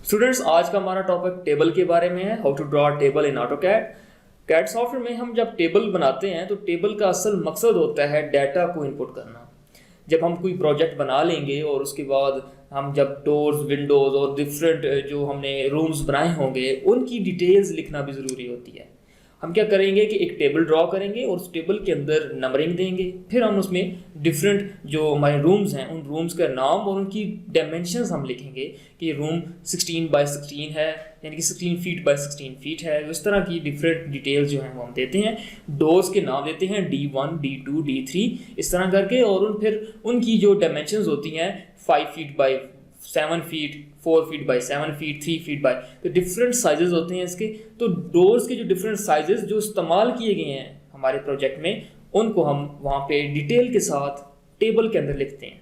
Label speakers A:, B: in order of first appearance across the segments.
A: Students, आज का हमारा टॉपिक टेबल के बारे में है, how to draw table in AutoCAD. CAD software में हम जब टेबल बनाते हैं तो टेबल का असल मकसद होता है डाटा को इनपुट करना। जब हम कोई प्रोजेक्ट बना लेंगे और उसके बाद हम जब डोर्स, विंडोज़ और डिफरेंट जो हमने रूम्स बनाए होंगे उनकी डिटेल्स लिखना भी ज़रूरी होती है। हम क्या करेंगे कि एक टेबल ड्रॉ करेंगे और उस टेबल के अंदर नंबरिंग देंगे, फिर हम उसमें डिफरेंट जो हमारे रूम्स हैं उन रूम्स का नाम और उनकी डायमेंशंस हम लिखेंगे कि रूम 16 बाय 16 है, यानी कि 16 फीट बाय 16 फीट है। इस तरह की डिफरेंट डिटेल्स जो हैं वो हम देते हैं। डोर्स के नाम देते हैं D1, D2, D3 इस तरह करके, और फिर उनकी जो डायमेंशंस होती हैं 5 feet by 7 feet, 4 feet by 7 feet, 3 feet by, तो डिफरेंट साइजेस होते हैं इसके। तो डोर्स के जो डिफरेंट साइजेस जो इस्तेमाल किए गए हैं हमारे प्रोजेक्ट में, उनको हम वहाँ पे डिटेल के साथ टेबल के अंदर लिखते हैं।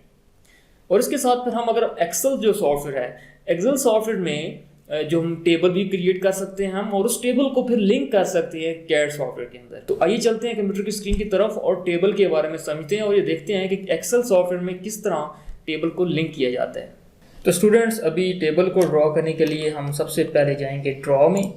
A: और इसके साथ फिर हम अगर एक्सेल जो सॉफ्टवेयर है, एक्सेल सॉफ्टवेयर में जो हम टेबल भी क्रिएट कर सकते हैं हम, और उस टेबल को फिर लिंक कर सकते हैं कैड सॉफ्टवेयर के अंदर। तो आइए चलते हैं कंप्यूटर की स्क्रीन की तरफ और टेबल के बारे में समझते हैं और ये देखते हैं कि एक्सेल सॉफ्टवेयर में किस तरह टेबल को लिंक किया जाता है। तो स्टूडेंट्स, अभी टेबल को ड्रॉ करने के लिए हम सबसे पहले जाएंगे ड्रॉ में।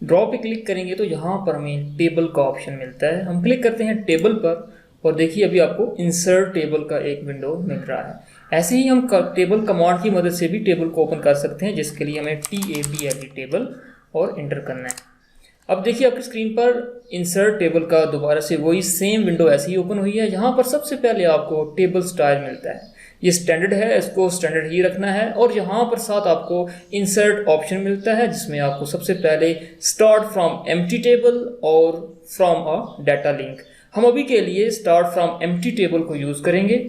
A: ड्रॉ पे क्लिक करेंगे तो यहाँ पर हमें टेबल का ऑप्शन मिलता है। हम क्लिक करते हैं टेबल पर और देखिए अभी आपको इंसर्ट टेबल का एक विंडो मिल रहा है। ऐसे ही हम टेबल कमांड की मदद से भी टेबल को ओपन कर सकते हैं, जिसके लिए हमें TAB टेबल और इंटर करना है। अब देखिए आपकी स्क्रीन पर इंसर्ट टेबल का दोबारा से वही सेम विंडो ऐसे ही ओपन हुई है। यहाँ पर सबसे पहले आपको टेबल स्टाइल मिलता है। ये स्टैंडर्ड है, इसको स्टैंडर्ड ही रखना है। और यहाँ पर साथ आपको इंसर्ट ऑप्शन मिलता है, जिसमें आपको सबसे पहले स्टार्ट फ्रॉम एम्प्टी टेबल और फ्रॉम अ डाटा लिंक। हम अभी के लिए स्टार्ट फ्रॉम एम्प्टी टेबल को यूज़ करेंगे।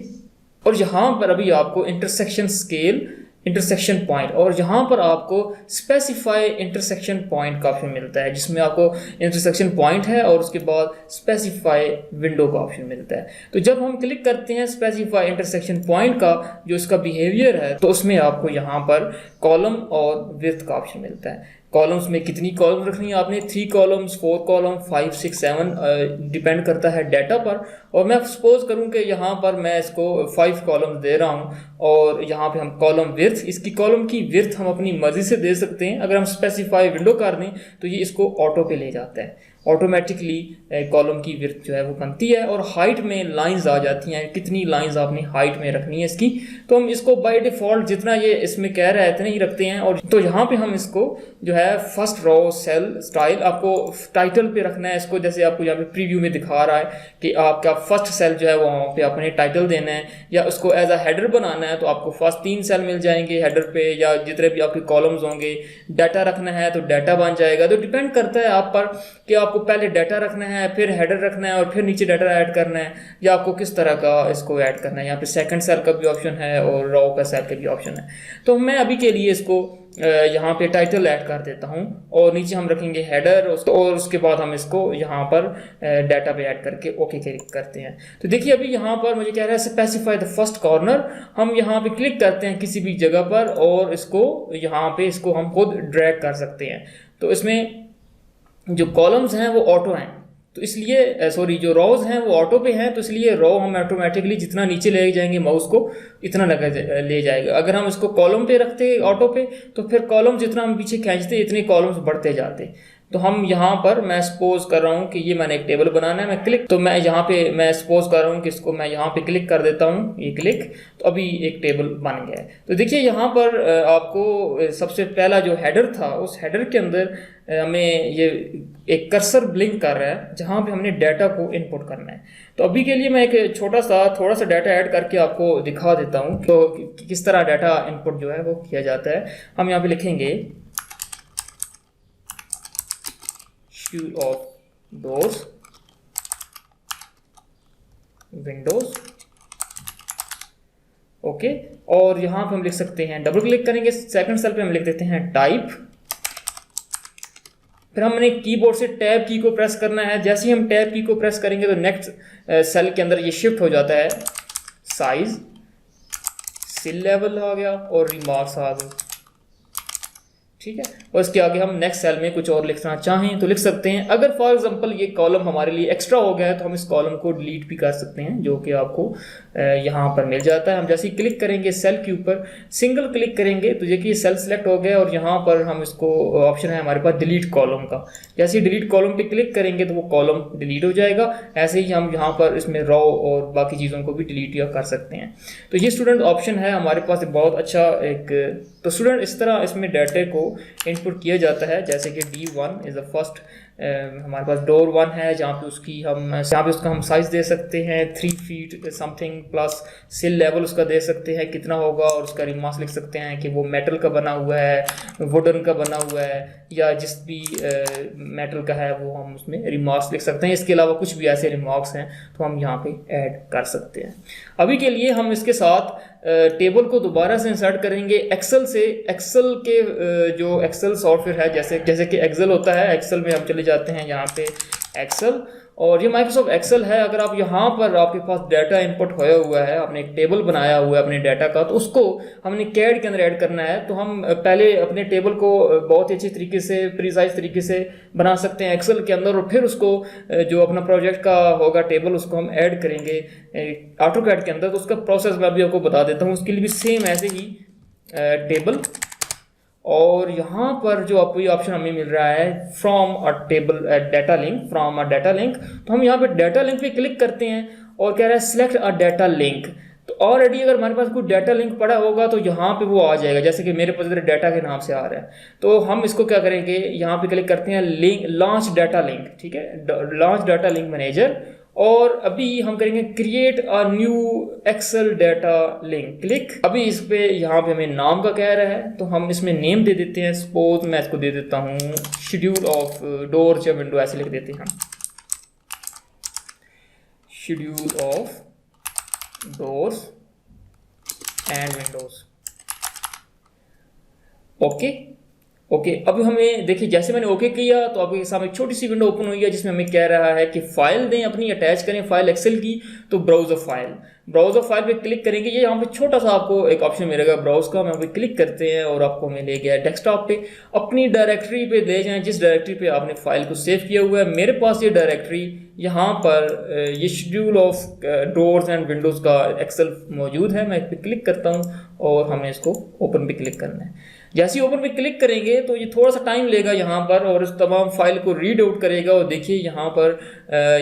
A: और यहाँ पर अभी आपको इंटरसेक्शन स्केल, इंटरसेक्शन पॉइंट, और यहाँ पर आपको स्पेसिफाई इंटरसेक्शन पॉइंट का ऑप्शन मिलता है, जिसमें आपको इंटरसेक्शन पॉइंट है और उसके बाद स्पेसिफाई विंडो का ऑप्शन मिलता है। तो जब हम क्लिक करते हैं स्पेसिफाई इंटरसेक्शन पॉइंट का जो इसका बिहेवियर है, तो उसमें आपको यहाँ पर कॉलम और विड्थ का ऑप्शन मिलता है। कॉलम्स में कितनी कॉलम रखनी है आपने, 3 कॉलम्स, 4 कॉलम, 5, 6, 7 डिपेंड करता है डाटा पर। और मैं सपोज करूं कि यहाँ पर मैं इसको 5 कॉलम दे रहा हूँ और यहाँ पे हम कॉलम विड्थ, इसकी कॉलम की विड्थ हम अपनी मर्जी से दे सकते हैं। अगर हम स्पेसिफाई विंडो कर दें तो ये इसको ऑटो पे ले जाता है, ऑटोमेटिकली कॉलम की विड्थ जो है वो बनती है। और हाइट में लाइंस आ जाती हैं, कितनी लाइंस आपने हाइट में रखनी है इसकी। तो हम इसको बाय डिफ़ॉल्ट जितना ये इसमें कह रहा है इतने ही रखते हैं। और तो यहाँ पे हम इसको जो है फर्स्ट रो सेल स्टाइल, आपको टाइटल पे रखना है इसको, जैसे आपको यहाँ पे प्रीव्यू में दिखा रहा है कि आपका फर्स्ट सेल जो है वहाँ पे अपने टाइटल देना है, या उसको एज अ हेडर बनाना है तो आपको फर्स्ट 3 सेल मिल जाएंगे हेडर पे, या जितने भी आपके कॉलम्स होंगे। डाटा रखना है तो डाटा बन जाएगा। तो डिपेंड करता है आप पर कि आपको पहले डाटा रखना है, फिर हेडर रखना है और फिर नीचे डाटा ऐड करना है, या आपको किस तरह का इसको ऐड करना है। यहाँ पे सेकंड सेल का भी ऑप्शन है और रो का सेल का भी ऑप्शन है। तो मैं अभी के लिए इसको यहाँ पे टाइटल ऐड कर देता हूँ और नीचे हम रखेंगे हेडर, और उसके बाद हम इसको यहाँ पर डाटा पे ऐड करके ओके क्लिक करते हैं। तो देखिए अभी यहाँ पर मुझे कह रहा है स्पेसिफाई द फर्स्ट कॉर्नर। हम यहाँ पे क्लिक करते हैं किसी भी जगह पर और इसको यहाँ पे इसको हम खुद ड्रैग कर सकते हैं। तो इसमें जो कॉलम्स हैं वो ऑटो हैं, तो इसलिए जो रोज हैं वो ऑटो पे हैं, तो इसलिए रो हम ऑटोमेटिकली जितना नीचे ले जाएंगे माउस को इतना ले जाएगा। अगर हम इसको कॉलम पे रखते ऑटो पे तो फिर कॉलम जितना हम पीछे खींचते इतने कॉलम्स बढ़ते जाते। तो हम यहाँ पर, मैं सपोज कर रहा हूँ कि ये मैंने एक टेबल बनाना है, मैं क्लिक, तो मैं यहाँ पे मैं सपोज कर रहा हूँ कि इसको मैं यहाँ पे क्लिक कर देता हूँ, ये क्लिक, तो अभी एक टेबल बन गया है। तो देखिए यहाँ पर आपको सबसे पहला जो हेडर था, उस हेडर के अंदर हमें ये एक कर्सर ब्लिंक कर रहा है जहाँ पे हमने डाटा को इनपुट करना है। तो अभी के लिए मैं एक थोड़ा सा डाटा ऐड करके आपको दिखा देता हूँ तो किस तरह डाटा इनपुट जो है वो किया जाता है। हम यहाँ पे लिखेंगे ऑफ डोर्स, विंडोज, ओके। और यहाँ पे हम लिख सकते हैं, डबल क्लिक करेंगे सेकंड सेल पे, हम लिख देते हैं टाइप। फिर हमने कीबोर्ड से टैब की को प्रेस करना है। जैसे ही हम टैब की को प्रेस करेंगे तो नेक्स्ट सेल के अंदर ये शिफ्ट हो जाता है। साइज, सेल लेवल आ गया और रिमार्क्स आ गए, ठीक है। और इसके आगे हम नेक्स्ट सेल में कुछ और लिखना चाहें तो लिख सकते हैं। अगर फॉर एग्जांपल ये कॉलम हमारे लिए एक्स्ट्रा हो गया है तो हम इस कॉलम को डिलीट भी कर सकते हैं, जो कि आपको यहाँ पर मिल जाता है। हम जैसे ही क्लिक करेंगे सेल के ऊपर, सिंगल क्लिक करेंगे तो देखिए सेल सेलेक्ट हो गया और यहाँ पर हम इसको ऑप्शन है हमारे पास डिलीट कॉलम का। जैसे ही डिलीट कॉलम पे क्लिक करेंगे तो वो कॉलम डिलीट हो जाएगा। ऐसे ही हम यहाँ पर इसमें रो और बाकी चीज़ों को भी डिलीट या कर सकते हैं। तो ये स्टूडेंट ऑप्शन है हमारे पास बहुत अच्छा एक। तो स्टूडेंट इस तरह इसमें डाटा को इनपुट किया जाता है। जैसे कि D1 इज़ द फर्स्ट, हमारे पास डोर 1 है जहाँ पे उसका हम साइज़ दे सकते हैं 3 फीट समथिंग, प्लस सिल लेवल उसका दे सकते हैं कितना होगा, और उसका रिमार्क्स लिख सकते हैं कि वो मेटल का बना हुआ है, वुडन का बना हुआ है, या जिस भी मेटल का है वो हम उसमें रिमार्क्स लिख सकते हैं। इसके अलावा कुछ भी ऐसे रिमार्क्स हैं तो हम यहाँ पे ऐड कर सकते हैं। अभी के लिए हम इसके साथ टेबल को दोबारा से इंसर्ट करेंगे एक्सेल से। एक्सेल के जो एक्सेल सॉफ्टवेयर है, जैसे कि एक्सेल होता है, एक्सेल में हम चले जाते हैं यहाँ पे एक्सेल, और ये माइक्रोसॉफ्ट एक्सेल है। अगर आप यहाँ पर आपके पास डाटा इनपुट होया हुआ है, आपने एक टेबल बनाया हुआ है अपने डाटा का, तो उसको हमने कैड के अंदर ऐड करना है। तो हम पहले अपने टेबल को बहुत ही अच्छी तरीके से, प्रिसाइज तरीके से बना सकते हैं एक्सेल के अंदर, और फिर उसको जो अपना प्रोजेक्ट का होगा टेबल उसको हम ऐड करेंगे ऑटोकैड के अंदर। तो उसका प्रोसेस मैं अभी आपको बता देता हूँ। उसके लिए भी सेम ऐसे ही टेबल, और यहाँ पर जो आपको ये ऑप्शन हमें मिल रहा है from a table data link, from a data link, तो हम यहाँ पे डाटा लिंक पे क्लिक करते हैं और कह रहा है सिलेक्ट अ डाटा लिंक। तो ऑलरेडी अगर हमारे पास कोई डाटा लिंक पड़ा होगा तो यहाँ पे वो आ जाएगा। जैसे कि मेरे पास इधर डाटा के नाम से आ रहा है, तो हम इसको क्या करेंगे, यहाँ पे क्लिक करते हैं लिंक, लॉन्च डाटा लिंक, ठीक है, लॉन्च डाटा लिंक मैनेजर। और अभी हम करेंगे create a new Excel data link, click. अभी इस पे यहाँ पे हमें नाम का कह रहा है तो हम इसमें नेम दे देते हैं। सपोज मैं इसको दे देता हूँ शेड्यूल ऑफ डोर्स या विंडो, ऐसे लिख देते हैं हम, schedule of doors and Windows. Okay, अभी हमें देखिए जैसे मैंने ओके किया तो आपके सामने छोटी सी विंडो ओपन हुई है जिसमें हमें कह रहा है कि फाइल दें अपनी, अटैच करें फाइल एक्सेल की। तो ब्राउज ऑफ फाइल पे क्लिक करेंगे। ये यहाँ पे छोटा सा आपको एक ऑप्शन मिलेगा ब्राउज का, हम पे क्लिक करते हैं और आपको हमें ले गया डेस्कटॉप पे। अपनी डायरेक्टरी पे ले जाएं जिस डायरेक्टरी पे आपने फाइल को सेव किया हुआ है। मेरे पास ये डायरेक्टरी यहाँ पर ये schedule of doors and Windows का एक्सेल मौजूद है। मैं इस पर क्लिक करता हूँ और हमें इसको ओपन पे क्लिक करना है। जैसे ही ओपन पे क्लिक करेंगे तो ये थोड़ा सा टाइम लेगा यहाँ पर, और इस तमाम फाइल को रीड आउट करेगा। और देखिए यहाँ पर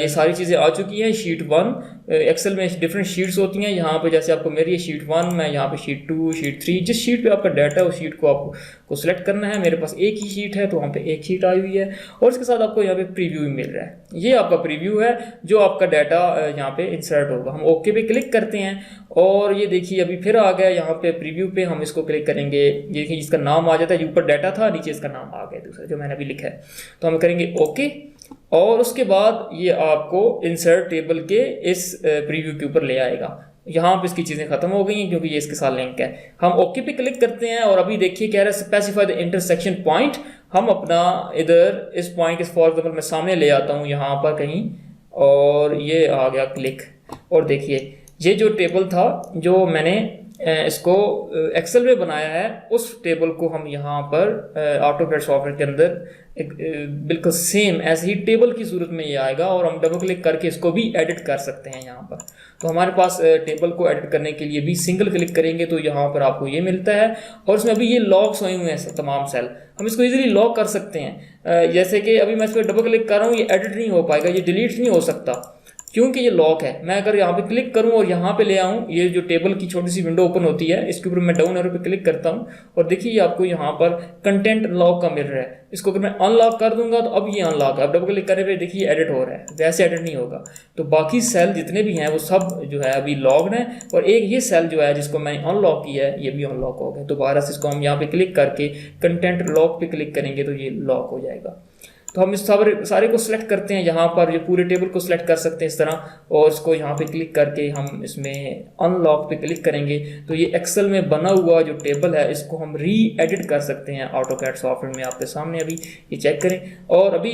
A: ये सारी चीज़ें आ चुकी हैं। शीट 1, एक्सेल में डिफरेंट शीट्स होती हैं। यहाँ पे जैसे आपको मेरी शीट 1, मैं यहाँ पे शीट 2, शीट 3, जिस शीट पे आपका डाटा है उस शीट को आपको सिलेक्ट करना है। मेरे पास एक ही शीट है तो वहाँ पे एक शीट आई हुई है, और इसके साथ आपको यहाँ पे प्रीव्यू भी मिल रहा है। ये आपका प्रीव्यू है जो आपका डाटा यहाँ पे इंसर्ट होगा। हम ओके पे क्लिक करते हैं और ये देखिए अभी फिर आ गया यहाँ पे प्रीव्यू पे। हम इसको क्लिक करेंगे, ये देखिए इसका नाम आ जाता है, ऊपर डाटा था नीचे इसका नाम आ गया दूसरा जो मैंने अभी लिखा है। तो हम करेंगे ओके, और उसके बाद ये आपको इंसर्ट टेबल के इस प्रीव्यू के ऊपर ले आएगा। यहाँ पे इसकी चीज़ें खत्म हो गई हैं क्योंकि ये इसके साथ लिंक है। हम ओके पे क्लिक करते हैं और अभी देखिए कह रहा है स्पेसिफाई द इंटरसेक्शन पॉइंट। हम अपना इधर इस पॉइंट के फॉर एग्जाम्पल मैं सामने ले आता हूँ यहाँ पर कहीं, और ये आ गया क्लिक। और देखिए ये जो टेबल था जो मैंने इसको एक्सेल में बनाया है, उस टेबल को हम यहाँ पर ऑटोकैड सॉफ्टवेयर के अंदर बिल्कुल सेम ऐसे ही टेबल की सूरत में ये आएगा, और हम डबल क्लिक करके इसको भी एडिट कर सकते हैं यहाँ पर। तो हमारे पास टेबल को एडिट करने के लिए भी सिंगल क्लिक करेंगे तो यहाँ पर आपको ये मिलता है, और इसमें अभी ये लॉक्स हुए हुए हैं तमाम सेल। हम इसको इजीली लॉक कर सकते हैं। जैसे कि अभी मैं इस पर डबल क्लिक कर रहा हूँ, ये एडिट नहीं हो पाएगा, ये डिलीट नहीं हो सकता क्योंकि ये लॉक है। मैं अगर यहाँ पे क्लिक करूँ और यहाँ पे ले आऊँ, ये जो टेबल की छोटी सी विंडो ओपन होती है इसके ऊपर मैं डाउन एरो पे क्लिक करता हूँ, और देखिए आपको यहाँ पर कंटेंट लॉक का मिल रहा है। इसको अगर मैं अनलॉक कर दूंगा तो अब ये अनलॉक है। अब डबल क्लिक करने पे देखिए एडिट हो रहा है, वैसे एडिट नहीं होगा। तो बाकी सेल जितने भी हैं वो सब जो है अभी लॉक्ड हैं, और एक ये सेल जो है जिसको मैंने अनलॉक किया है ये भी अनलॉक हो गया। दोबारा से इसको हम यहाँ पे क्लिक करके कंटेंट लॉक पे क्लिक करेंगे तो ये लॉक हो जाएगा। तो हम इस सारे को सिलेक्ट करते हैं, यहाँ पर ये पूरे टेबल को सिलेक्ट कर सकते हैं इस तरह, और इसको यहाँ पे क्लिक करके हम इसमें अनलॉक पे क्लिक करेंगे तो ये एक्सेल में बना हुआ जो टेबल है इसको हम री एडिट कर सकते हैं ऑटोकैड सॉफ्टवेयर में। आपके सामने अभी ये चेक करें, और अभी